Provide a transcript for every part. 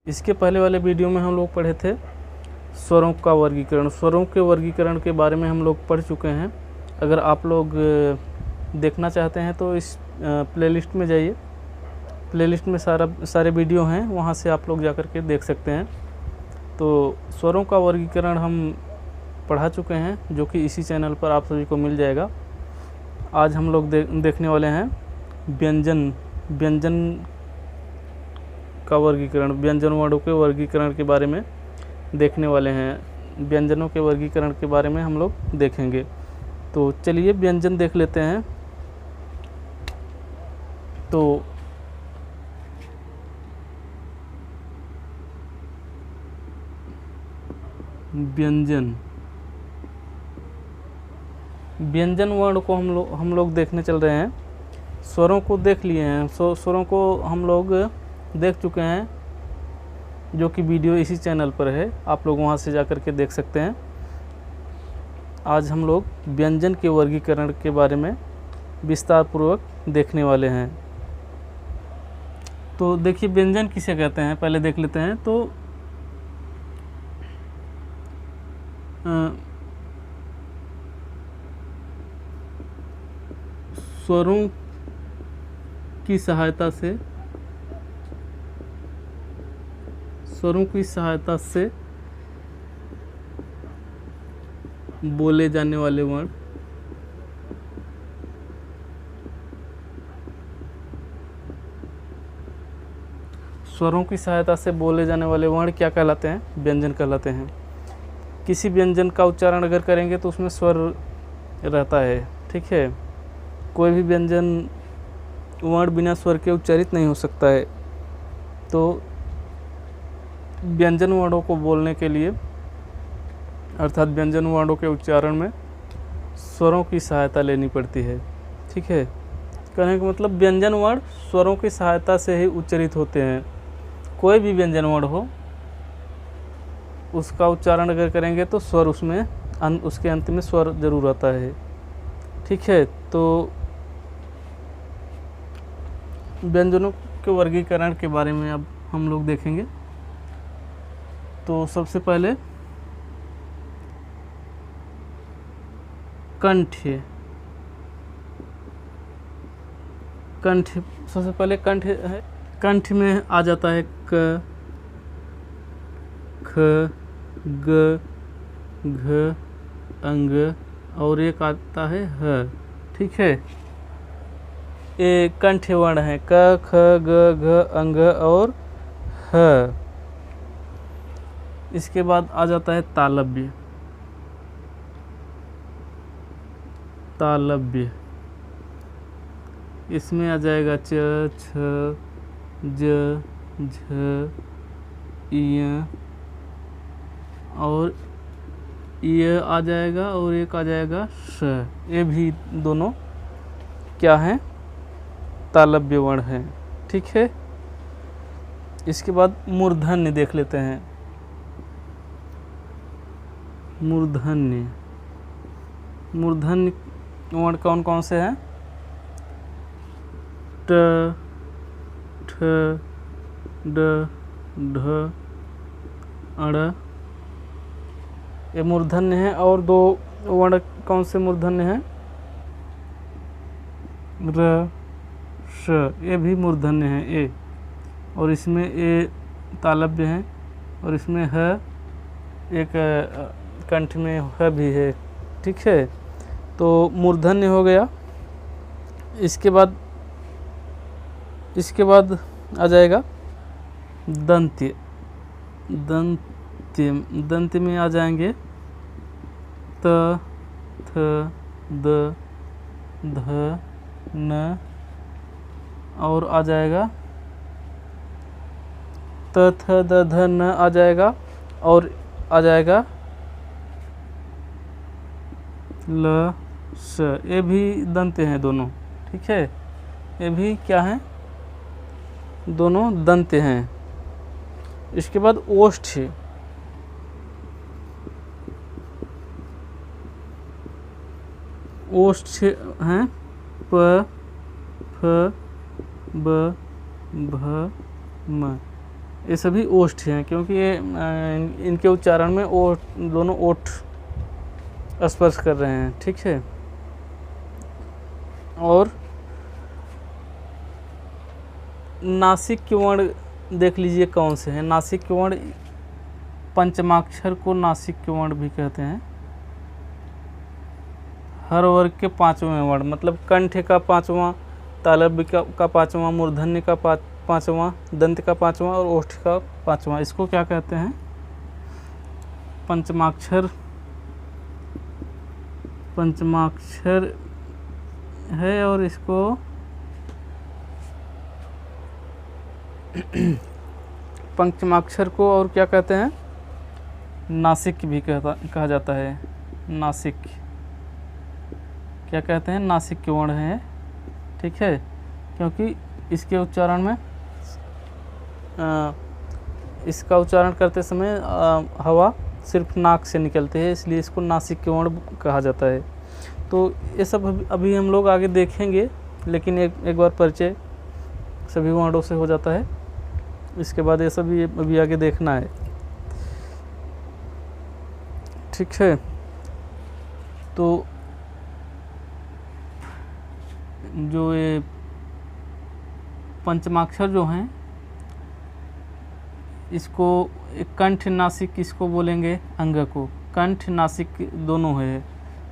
इसके पहले वाले वीडियो में हम लोग पढ़े थे स्वरों का वर्गीकरण। स्वरों के वर्गीकरण के बारे में हम लोग पढ़ चुके हैं। अगर आप लोग देखना चाहते हैं तो इस प्लेलिस्ट में जाइए। प्लेलिस्ट में सारे वीडियो हैं, वहाँ से आप लोग जाकर के देख सकते हैं। तो स्वरों का वर्गीकरण हम पढ़ा चुके हैं, जो कि इसी चैनल पर आप सभी को मिल जाएगा। आज हम लोग देखने वाले हैं व्यंजन का वर्गीकरण। व्यंजन वर्णों के वर्गीकरण के बारे में देखने वाले हैं। व्यंजनों के वर्गीकरण के बारे में हम लोग देखेंगे। तो चलिए व्यंजन देख लेते हैं। तो व्यंजन वर्ण को हम लोग देखने चल रहे हैं। स्वरों को देख लिए हैं, स्वरों को हम लोग देख चुके हैं, जो कि वीडियो इसी चैनल पर है, आप लोग वहां से जाकर के देख सकते हैं। आज हम लोग व्यंजन के वर्गीकरण के बारे में विस्तार पूर्वक देखने वाले हैं। तो देखिए व्यंजन किसे कहते हैं, पहले देख लेते हैं। तो स्वरों की सहायता से बोले जाने वाले वर्ण स्वरों की सहायता से बोले जाने वाले वर्ण क्या कहलाते हैं? व्यंजन कहलाते हैं। किसी व्यंजन का उच्चारण अगर करेंगे तो उसमें स्वर रहता है, ठीक है। कोई भी व्यंजन वर्ण बिना स्वर के उच्चारित नहीं हो सकता है। तो व्यंजन वर्णों को बोलने के लिए, अर्थात व्यंजन वर्णों के उच्चारण में स्वरों की सहायता लेनी पड़ती है, ठीक है। कहने का मतलब व्यंजन वर्ण स्वरों की सहायता से ही उच्चारित होते हैं। कोई भी व्यंजन वर्ण हो, उसका उच्चारण अगर करेंगे तो स्वर उसके अंत में स्वर जरूर आता है, ठीक है। तो व्यंजनों के वर्गीकरण के बारे में अब हम लोग देखेंगे। तो सबसे पहले कंठ। सबसे पहले कंठ है। कंठ में आ जाता है क, ख, ग, घ, अंग और एक आता है ह, ठीक है। ये कंठ वर्ण है, क, ख, ग, घ, अंग और ह। इसके बाद आ जाता है तालव्य। इसमें आ जाएगा च, छ, ज, झ, य और ये आ जाएगा और एक आ जाएगा स। ये भी दोनों क्या हैं? तालव्य वर्ण है, ठीक है। इसके बाद मूर्धन्य देख लेते हैं। मूर्धन्य वर्ण कौन कौन से हैं? ट, ठ, ड, ढ, अड़, ये मूर्धन्य है। और दो वर्ण कौन से मूर्धन्य हैं? र, श, ये भी मूर्धन्य है ए, और इसमें ए तालव्य है और इसमें ह, एक कंठ में ह भी है, ठीक है। तो मूर्धन्य हो गया। इसके बाद आ जाएगा दंत्य। दंत्य में आ जाएंगे त, थ, द, ध, न और आ जाएगा त, थ, द, ध, न आ जाएगा और आ जाएगा ल, स। ये भी दंत्य हैं दोनों, ठीक है। ये भी क्या हैं? दोनों दंत्य हैं। इसके बाद ओष्ठ। ओष्ठ हैं प, फ, ब, भ, म। ये सभी ओष्ठ हैं, क्योंकि ये इनके उच्चारण में ओठ, दोनों ओठ स्पर्श कर रहे हैं। ठीक है, और नासिक के वर्ण देख लीजिए कौन से हैं। नासिक के वर्ण, पंचमाक्षर को नासिक के वर्ण भी कहते हैं। हर वर्ग के पांचवें वर्ण, मतलब कंठ का पांचवा, तालव्य का पांचवा, मूर्धन्य का पांचवा, दंत का पांचवा और ओष्ठ का पांचवा, इसको क्या कहते हैं? पंचमाक्षर। पंचमाक्षर है, और इसको पंचमाक्षर को और क्या कहते हैं? नासिक भी कहा जाता है। नासिक क्या कहते हैं? नासिक के वर्ण हैं। ठीक है, क्योंकि इसके उच्चारण में इसका उच्चारण करते समय हवा सिर्फ नाक से निकलती है, इसलिए इसको नासिक के वर्ण कहा जाता है। तो ये सब अभी हम लोग आगे देखेंगे, लेकिन एक बार परिचय सभी वर्णों से हो जाता है, इसके बाद ये सभी अभी आगे देखना है। ठीक है, तो जो ये पंचमाक्षर जो हैं, इसको कंठ नासिक इसको बोलेंगे अंग को। कंठ नासिक दोनों है,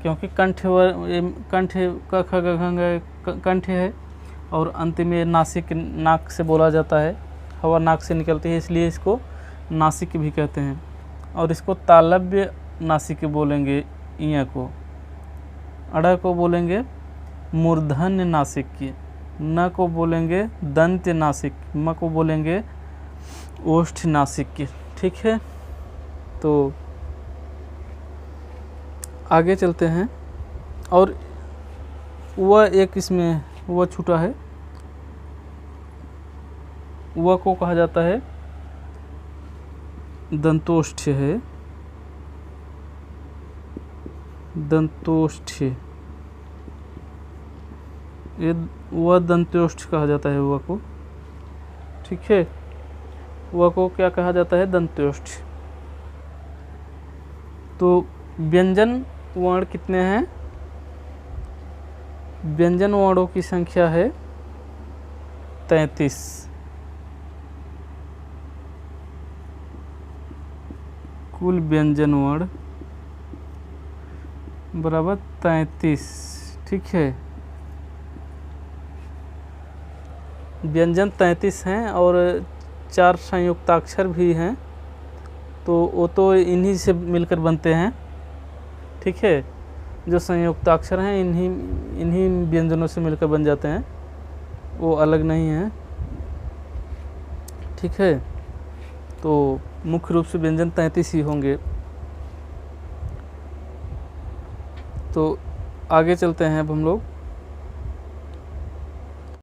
क्योंकि कंठ क ख ग घ कंठ है, और अंत में नासिक नाक से बोला जाता है, हवा नाक से निकलती है, इसलिए इसको नासिक भी कहते हैं। और इसको तालव्य नासिक बोलेंगे इया को। अड़ा को बोलेंगे मूर्धन्य नासिक, न को बोलेंगे दंत नासिक, म को बोलेंगे ओष्ठ नासिक। ठीक है, तो आगे चलते हैं। और वह एक इसमें वह छूटा है, वह को कहा जाता है दंतोष्ठ है। दंतोष्ठ, ये वह दंतोष्ठ कहा जाता है वह को। ठीक है, वह को क्या कहा जाता है? दंतोष्ठ। तो व्यंजन वर्ण कितने हैं? व्यंजन वर्णों की संख्या है 33। कुल व्यंजन वर्ण बराबर 33। ठीक है, व्यंजन 33 हैं, और 4 संयुक्ताक्षर भी हैं, तो वो तो इन्हीं से मिलकर बनते हैं। ठीक है, जो संयुक्ताक्षर हैं इन्हीं व्यंजनों से मिलकर बन जाते हैं, वो अलग नहीं हैं। ठीक है, तो मुख्य रूप से व्यंजन 33 ही होंगे। तो आगे चलते हैं अब हम लोग।